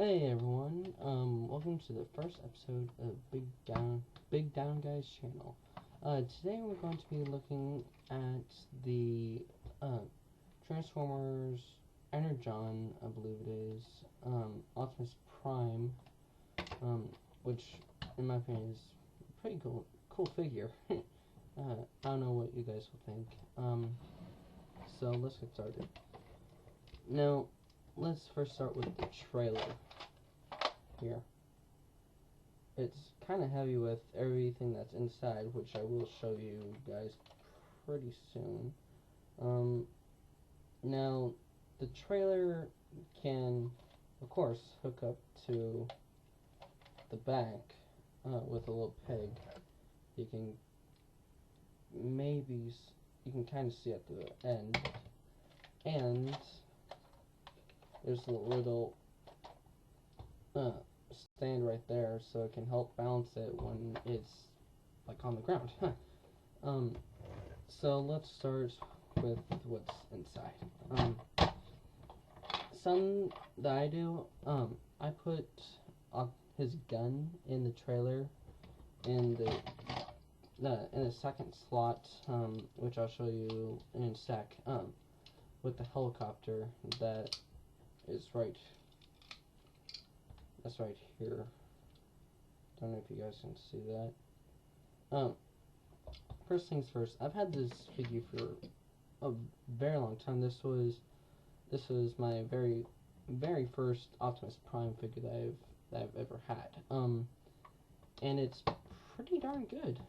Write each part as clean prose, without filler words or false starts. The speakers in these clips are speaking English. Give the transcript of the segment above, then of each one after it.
Hey everyone, welcome to the first episode of Big Down Guys channel. Today we're going to be looking at the Transformers Energon, I believe it is, Optimus Prime, which in my opinion is a pretty cool figure. I don't know what you guys will think. So let's get started. Now, let's first start with the trailer. Here. It's kind of heavy with everything that's inside, which I will show you guys pretty soon. Now, the trailer can, of course, hook up to the back with a little peg. You can kind of see at the end, and there's a little stand right there, so it can help balance it when it's like on the ground. So let's start with what's inside. Some that I do, I put his gun in the trailer in the second slot, which I'll show you in a sec. With the helicopter that is right. That's right here. Don't know if you guys can see that. First things first. I've had this figure for a very long time. This was my very first Optimus Prime figure that I've ever had. And it's pretty darn good.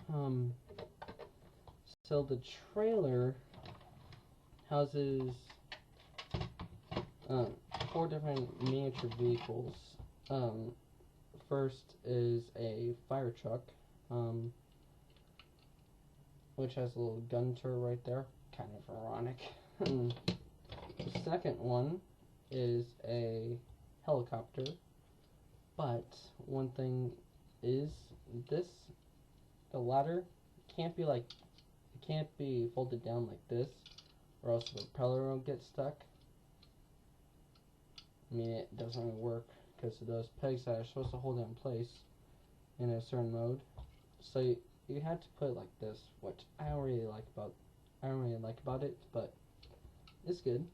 So the trailer houses 4 different miniature vehicles. First is a fire truck, which has a little gun turret right there, kind of ironic. The second one is a helicopter, but one thing is the ladder can't be folded down like this, or else the propeller will get stuck. I mean, it doesn't really work because of those pegs that are supposed to hold it in place in a certain mode. So you had to put it like this, which I don't really like about it, but it's good.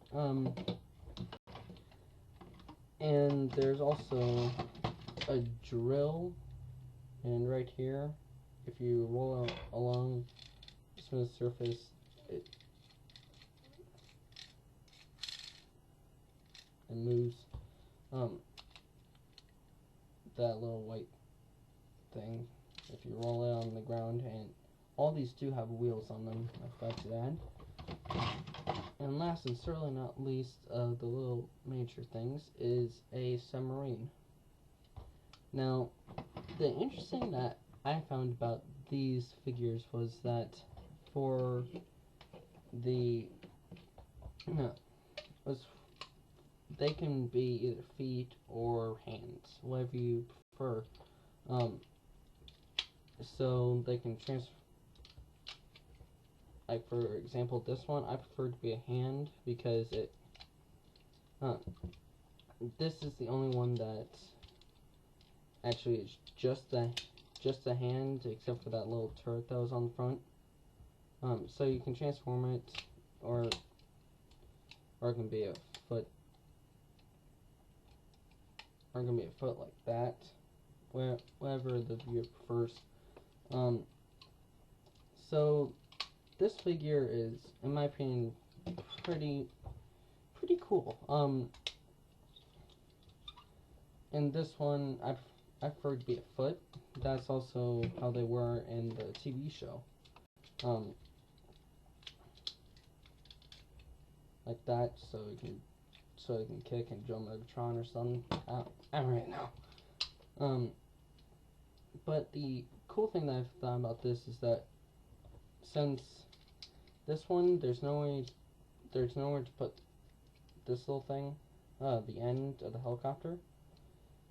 And there's also a drill, and right here, if you roll along the smooth surface, it moves. That little white thing, if you roll it on the ground, and all these do have wheels on them, I forgot to add. And last and certainly not least of the little miniature things is a submarine. Now, the interesting that I found about these figures was that for they can be either feet or hands, whatever you prefer. So they can transfer. Like for example, this one I prefer to be a hand because it. This is the only one that actually is just a hand, except for that little turret that was on the front. So you can transform it, or it can be a foot. Or gonna be a foot like that, whatever the viewer prefers. So this figure is, in my opinion, pretty cool. And this one, I prefer to be a foot. That's also how they were in the TV show. Like that, so you can kick and jump Megatron or something. I don't really know. But the cool thing that I've thought about this is that since this one, there's nowhere to put this little thing, the end of the helicopter.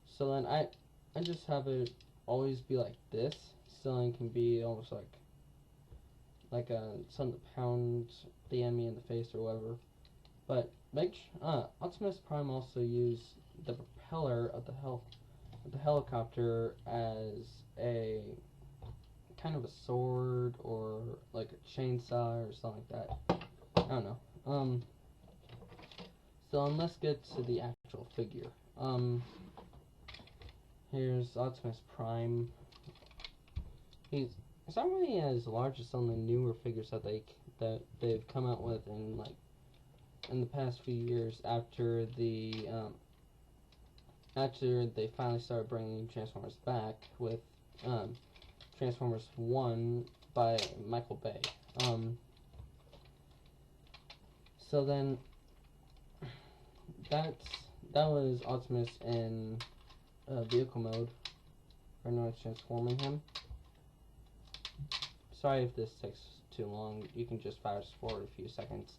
So then I just have it always be like this, so it can be almost like something to pound the enemy in the face or whatever. But Optimus Prime also used the propeller of the helicopter as a kind of a sword or like a chainsaw or something like that. I don't know. So let's get to the actual figure. Here's Optimus Prime. He's not really as large as some of the newer figures that they've come out with in the past few years after they finally started bringing Transformers back with Transformers 1 by Michael Bay. So then that was Optimus in vehicle mode. Right now it's transforming him. Sorry if this takes too long. You can just fast forward a few seconds.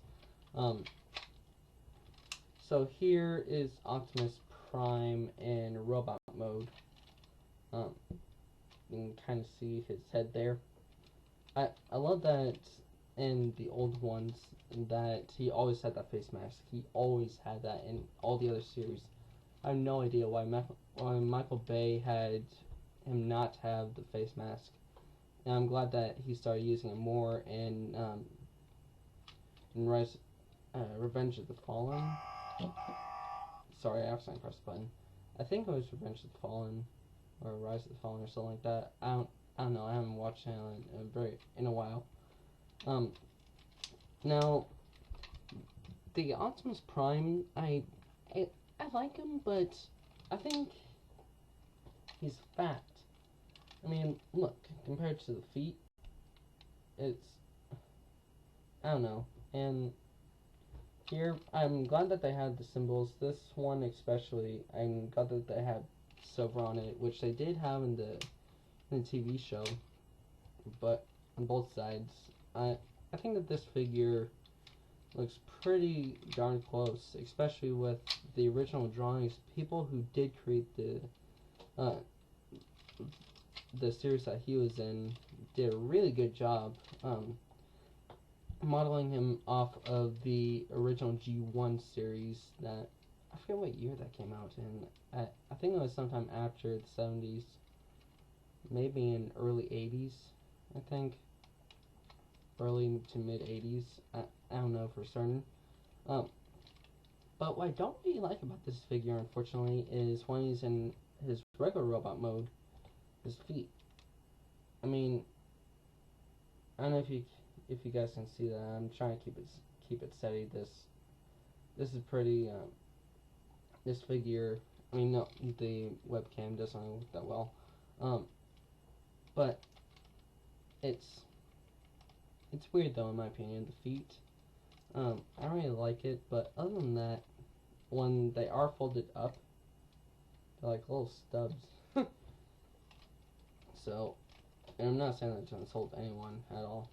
So here is Optimus Prime in robot mode. You can kind of see his head there. I love that in the old ones that he always had that face mask. He always had that in all the other series. I have no idea why Michael Bay had him not have the face mask. And I'm glad that he started using it more in Revenge of the Fallen. Sorry, I accidentally pressed the button. I think it was Revenge of the Fallen or Rise of the Fallen or something like that. I don't know. I haven't watched it in a while. Now the Optimus Prime, I like him, but I think he's fat. I mean, look, compared to the feet, it's, I don't know. And here, I'm glad that they had the symbols. This one especially, I'm glad that they had silver on it, which they did have in the TV show, but on both sides. I think that this figure looks pretty darn close, especially with the original drawings. People who did create the series that he was in did a really good job modeling him off of the original G1 series that, I forget what year that came out in. I think it was sometime after the 70s, maybe in early 80s, I think. Early to mid 80s. I don't know for certain. But what I don't really like about this figure, unfortunately, is when he's in his regular robot mode, his feet. I mean, I don't know if you guys can see that. I'm trying to keep it steady. This is pretty. This figure. I mean, no, the webcam doesn't work that well. But it's weird though, in my opinion. The feet. I don't really like it, but other than that, when they are folded up, they're like little stubs. So, and I'm not saying that to insult anyone at all.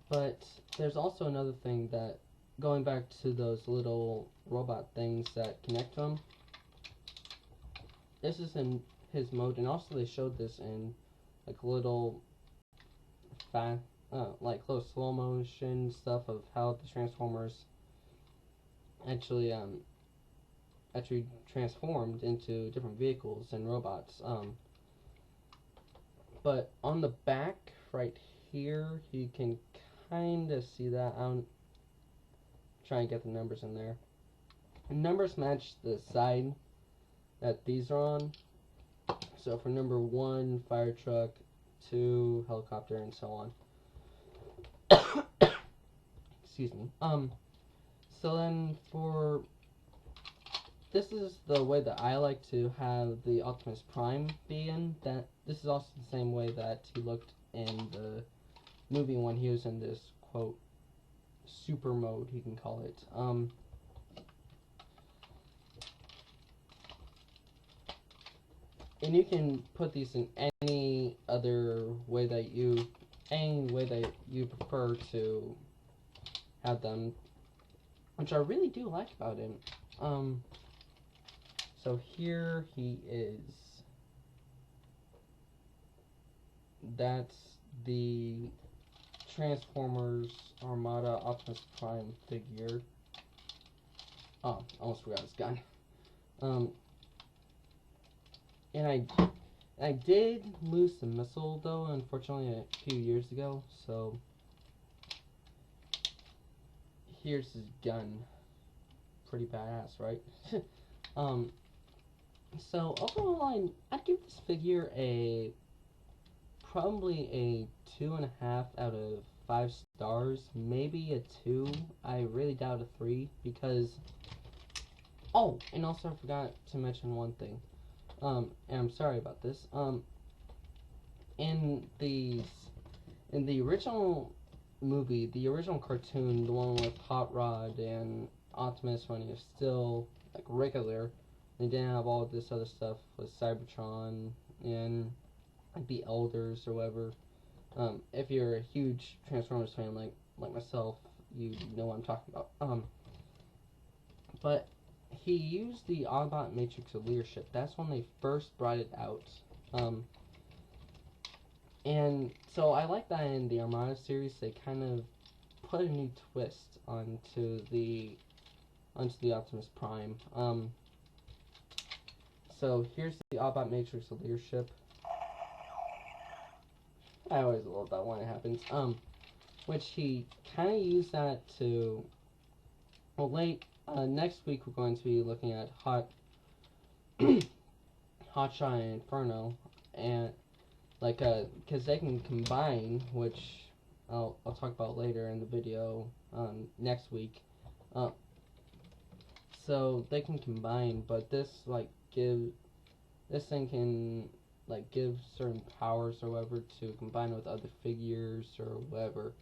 But there's also another thing that, going back to those little robot things that connect to him, this is in his mode, and also they showed this in like little like little slow motion stuff of how the Transformers actually transformed into different vehicles and robots. But on the back right here, you can kind of see that. I'm trying to get the numbers in there. The numbers match the side that these are on. So for number 1, fire truck, 2, helicopter, and so on. Excuse me. So then for this is the way that I like to have the Optimus Prime be in. That this is also the same way that he looked in the movie when he was in this quote super mode, you can call it. And you can put these in any way that you prefer to have them, which I really do like about him. So here he is. That's the Transformers Armada Optimus Prime figure. Oh, almost forgot his gun. And I did lose the missile though, unfortunately, a few years ago. So here's his gun. Pretty badass, right? So overall, I'd give this figure probably a 2.5 out of 5 stars, maybe a 2. I really doubt a 3 because. Oh, and also I forgot to mention one thing. And I'm sorry about this. In the original movie, the original cartoon, the one with Hot Rod and Optimus when he was still like regular, they didn't have all this other stuff with Cybertron and like the Elders or whatever. If you're a huge Transformers fan like myself, you know what I'm talking about. But he used the Autobot Matrix of Leadership. That's when they first brought it out. And so I like that in the Armada series they kind of put a new twist onto the Optimus Prime. So here's the Autobot Matrix of Leadership. I always love that when it happens. Which he kind of used that to. Well, next week we're going to be looking at Hotshot and Inferno, and because they can combine, which I'll talk about later in the video next week. So they can combine, but this thing can give certain powers or whatever to combine with other figures or whatever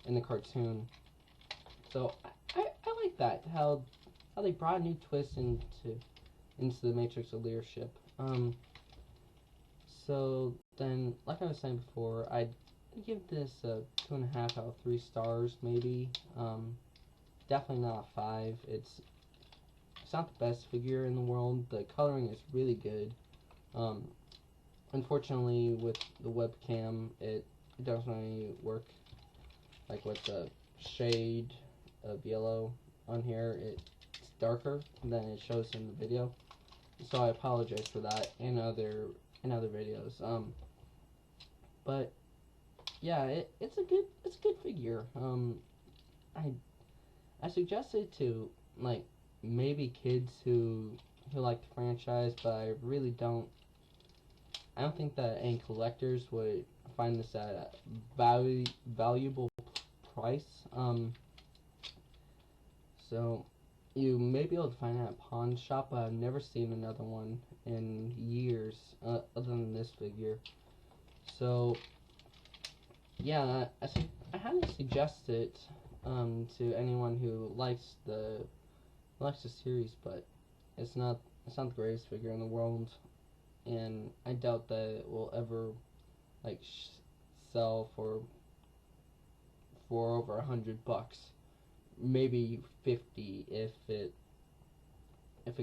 in the cartoon. So I like that how they brought a new twist into the Matrix of Leadership. So then, like I was saying before, I'd give this a 2.5 out of 3 stars, maybe. Definitely not a 5. It's not the best figure in the world. The coloring is really good. Unfortunately, with the webcam, it doesn't really work. Like with the shade of yellow on here, it's darker than it shows in the video. So I apologize for that in other videos. But yeah, it's a good figure. I suggest it to maybe kids who like the franchise, but I really don't. I don't think that any collectors would find this at a valuable price. So you may be able to find it at a pawn shop, but I've never seen another one in years other than this figure. So yeah, I highly suggest it to anyone who likes the series, but it's not the greatest figure in the world, and I doubt that it will ever sell for over $100. Maybe 50 if it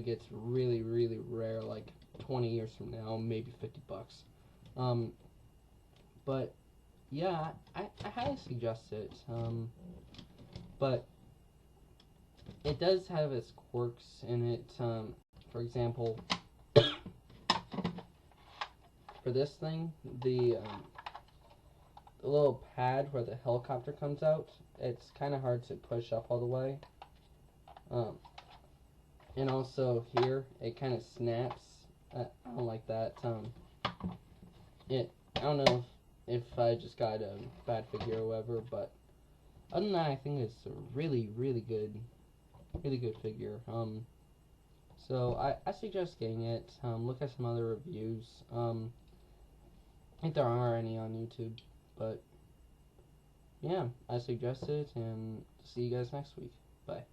gets really rare, like 20 years from now, maybe $50. But yeah, I highly suggest it. But it does have its quirks in it. For example, for this thing, the little pad where the helicopter comes out, it's kind of hard to push up all the way. And also here, it kind of snaps. I don't like that. I don't know if I just got a bad figure or whatever, but other than that, I think it's a really good figure. So I suggest getting it. Look at some other reviews. I think there are any on YouTube, but yeah, I suggest it, and see you guys next week. Bye.